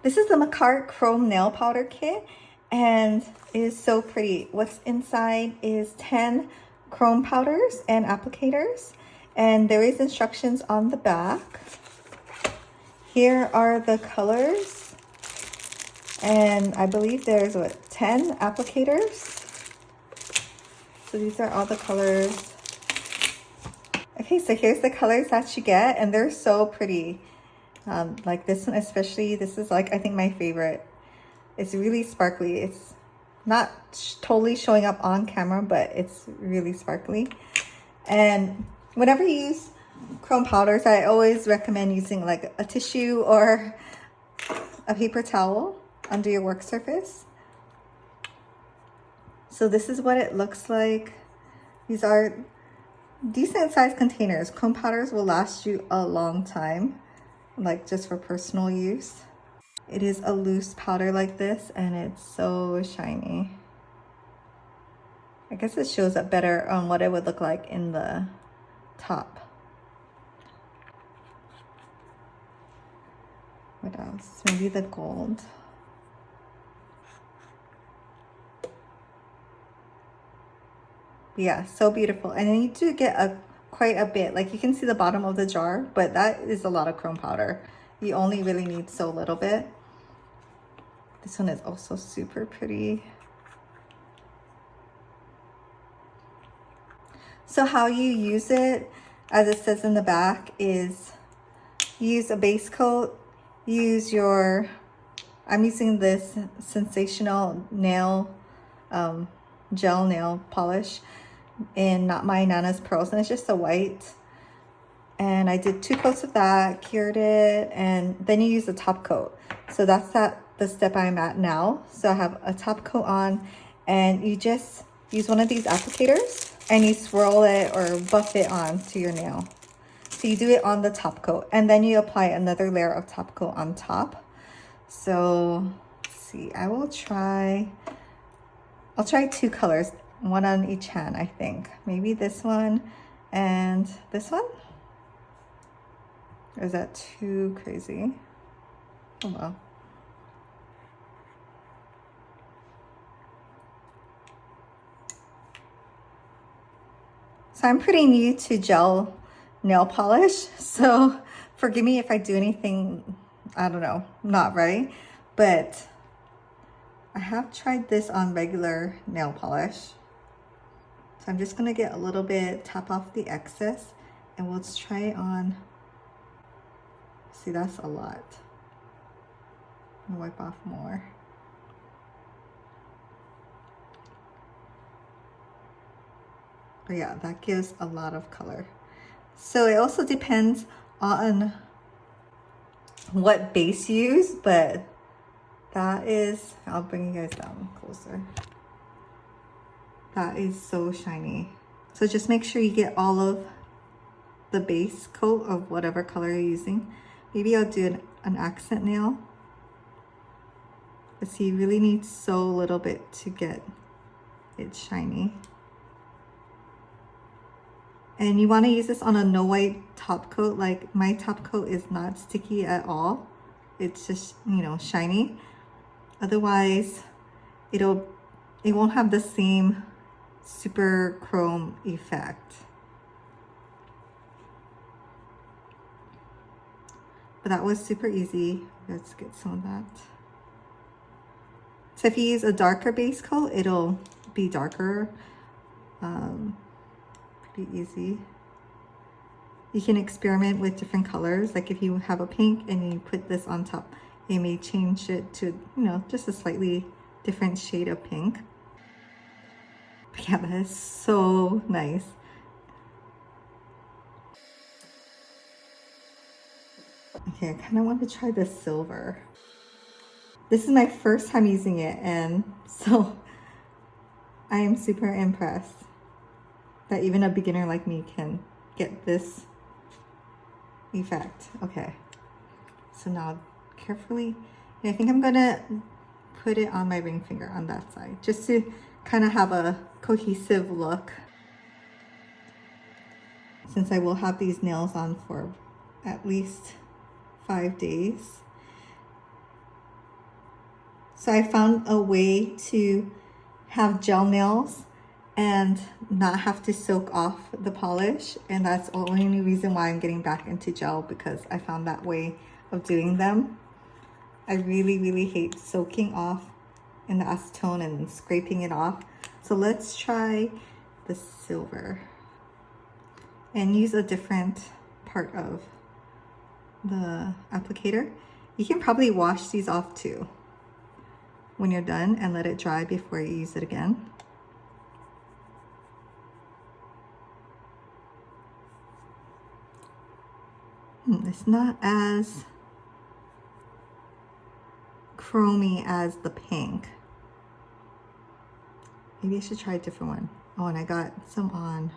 This is the Makartt Chrome Nail Powder Kit, and it is so pretty. What's inside is 10 chrome powders and applicators, and there is instructions on the back. Here are the colors, and I believe there's 10 applicators. So these are all the colors. Okay, so here's the colors that you get, and they're so pretty. Like this one especially, this is like, I think my favorite. It's really sparkly. It's not totally showing up on camera, but it's really sparkly. And whenever you use chrome powders, I always recommend using like a tissue or a paper towel under your work surface. So this is what it looks like. These are decent sized containers. Chrome powders will last you a long time, like just for personal use. It is a loose powder like this, and it's so shiny. I guess it shows up better on what it would look like in the top. What else? Maybe the gold. Yeah, so beautiful. And then you do get quite a bit. Like you can see the bottom of the jar, but that is a lot of chrome powder. You only really need so little bit. This one is also super pretty. So how you use it, as it says in the back, is use a base coat, use your, I'm using this Sensational nail, gel nail polish in Not My Nana's Pearls, and it's just a white. And I did 2 coats of that, cured it, and then you use the top coat. So that's the step I'm at now. So I have a top coat on, and you just use one of these applicators and you swirl it or buff it onto your nail. So you do it on the top coat, and then you apply another layer of top coat on top. So let's see, I'll try 2 colors, one on each hand, I think. Maybe this one and this one. Or is that too crazy? Oh well. So I'm pretty new to gel nail polish, so forgive me if I do anything, I don't know, not right, but I have tried this on regular nail polish. So I'm just gonna get a little bit, tap off the excess, and we'll try it on. See, that's a lot. I'm gonna wipe off more. But yeah, that gives a lot of color. So it also depends on what base you use, but that is, I'll bring you guys down closer. That is so shiny. So just make sure you get all of the base coat of whatever color you're using. Maybe I'll do an accent nail. But see, you really need so little bit to get it shiny. And you want to use this on a no white top coat. Like my top coat is not sticky at all. It's just, you know, shiny. Otherwise, it won't have the same super chrome effect. But that was super easy. Let's get some of that. So if you use a darker base coat, it'll be darker. Pretty easy. You can experiment with different colors. Like if you have a pink and you put this on top, it may change it to, you know, just a slightly different shade of pink. But yeah, that is so nice. Okay, I kind of want to try the silver. This is my first time using it, and so I am super impressed that even a beginner like me can get this effect. Okay, so now carefully, I think I'm gonna put it on my ring finger on that side, just to kind of have a cohesive look, since I will have these nails on for at least 5 days. So I found a way to have gel nails and not have to soak off the polish, and that's the only reason why I'm getting back into gel, because I found that way of doing them. I really hate soaking off in the acetone and scraping it off. So let's try the silver and use a different part of the applicator. You can probably wash these off too when you're done and let it dry before you use it again. It's not as chromy as the pink. Maybe I should try a different one. Oh, and I got some on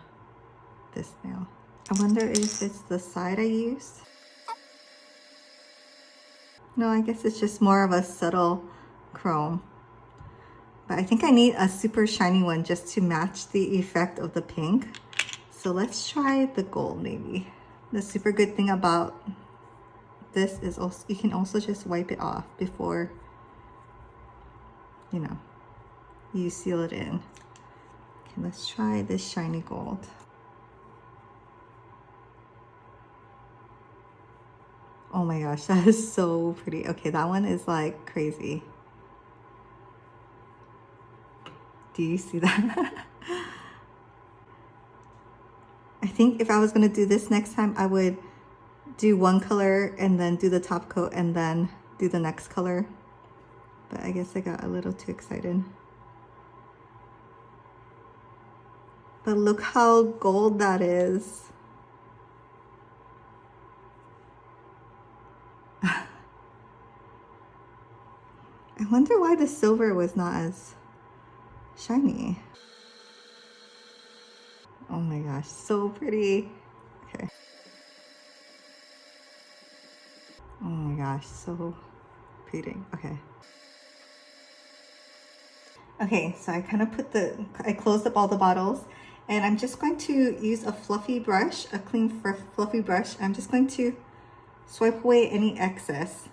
this nail. I wonder if it's the side I used. No, I guess it's just more of a subtle chrome. But I think I need a super shiny one just to match the effect of the pink. So let's try the gold maybe. The super good thing about this is also you can also just wipe it off before, you know, you seal it in. Okay, let's try this shiny gold. Oh my gosh, that is so pretty. Okay, that one is like crazy. Do you see that? I think if I was gonna do this next time, I would do one color and then do the top coat and then do the next color. But I guess I got a little too excited. But look how gold that is. I wonder why the silver was not as shiny. Oh my gosh, so pretty. Okay. Oh my gosh, so pretty. Okay. Okay, so I kind of I closed up all the bottles, and I'm just going to use a fluffy brush, a clean fluffy brush. I'm just going to swipe away any excess.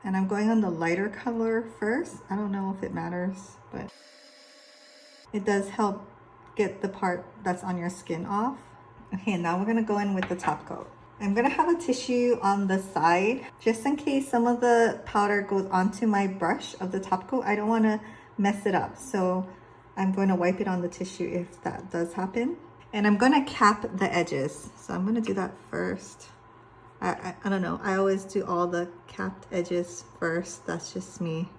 And I'm going on the lighter color first. I don't know if it matters, but it does help get the part that's on your skin off. Okay, now we're gonna go in with the top coat. I'm gonna have a tissue on the side, just in case some of the powder goes onto my brush of the top coat. I don't wanna mess it up. So I'm going to wipe it on the tissue if that does happen. And I'm gonna cap the edges. So I'm gonna do that first. I don't know, I always do all the capped edges first. That's just me.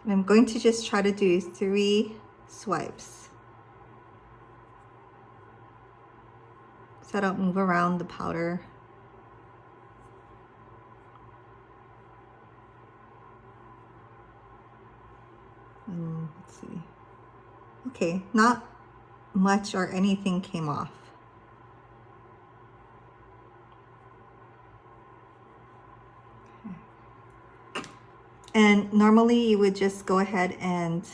And I'm going to just try to do 3 swipes, so I don't move around the powder. Let's see. Okay, not much or anything came off. Okay. And normally you would just go ahead and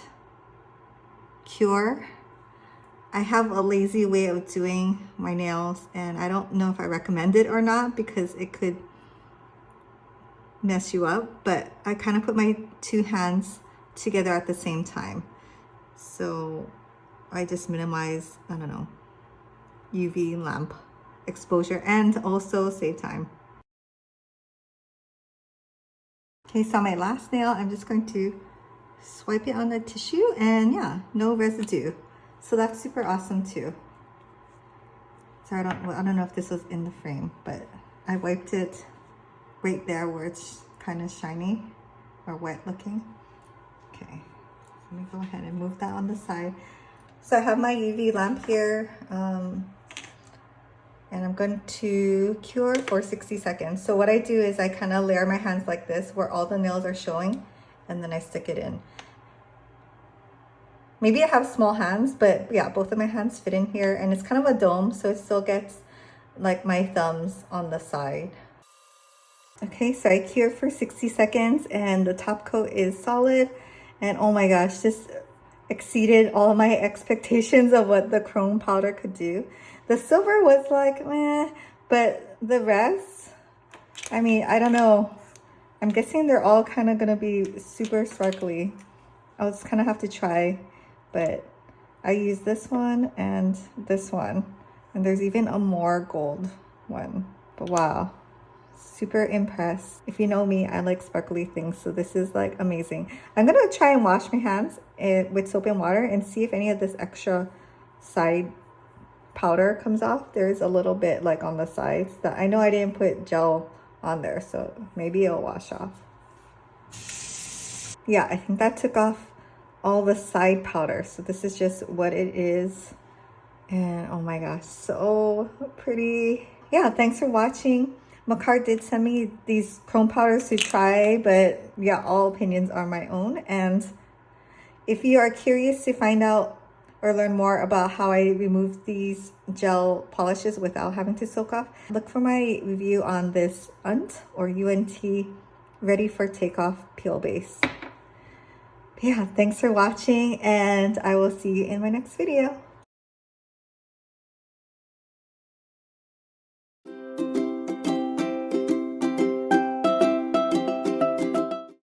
cure. I have a lazy way of doing my nails, and I don't know if I recommend it or not because it could mess you up, but I kind of put my 2 hands together at the same time. So I just minimize, I don't know, UV lamp exposure and also save time. Okay, so my last nail, I'm just going to swipe it on the tissue, and yeah, no residue. So that's super awesome too. So I don't know if this was in the frame, but I wiped it right there where it's kind of shiny or wet looking. Okay, let me go ahead and move that on the side. So I have my UV lamp here, and I'm going to cure for 60 seconds. So what I do is I kind of layer my hands like this where all the nails are showing, and then I stick it in. Maybe I have small hands, but yeah, both of my hands fit in here, and it's kind of a dome, so it still gets like my thumbs on the side. Okay, so I cured for 60 seconds and the top coat is solid. And oh my gosh, this exceeded all my expectations of what the chrome powder could do. The silver was like, meh, but the rest, I mean, I don't know. I'm guessing they're all kind of going to be super sparkly. I'll just kind of have to try, but I use this one and this one. And there's even a more gold one. But wow, super impressed. If you know me, I like sparkly things, so this is like amazing. I'm gonna try and wash my hands with soap and water and see if any of this extra side powder comes off. There's a little bit like on the sides that I know I didn't put gel on there, so maybe it'll wash off. Yeah, I think that took off all the side powder, so this is just what it is. And oh my gosh, so pretty. Yeah, thanks for watching. Makartt did send me these chrome powders to try, but yeah, all opinions are my own. And if you are curious to find out or learn more about how I remove these gel polishes without having to soak off, look for my review on this UNT or UNT Ready for Takeoff Peel Base. Yeah, thanks for watching, and I will see you in my next video.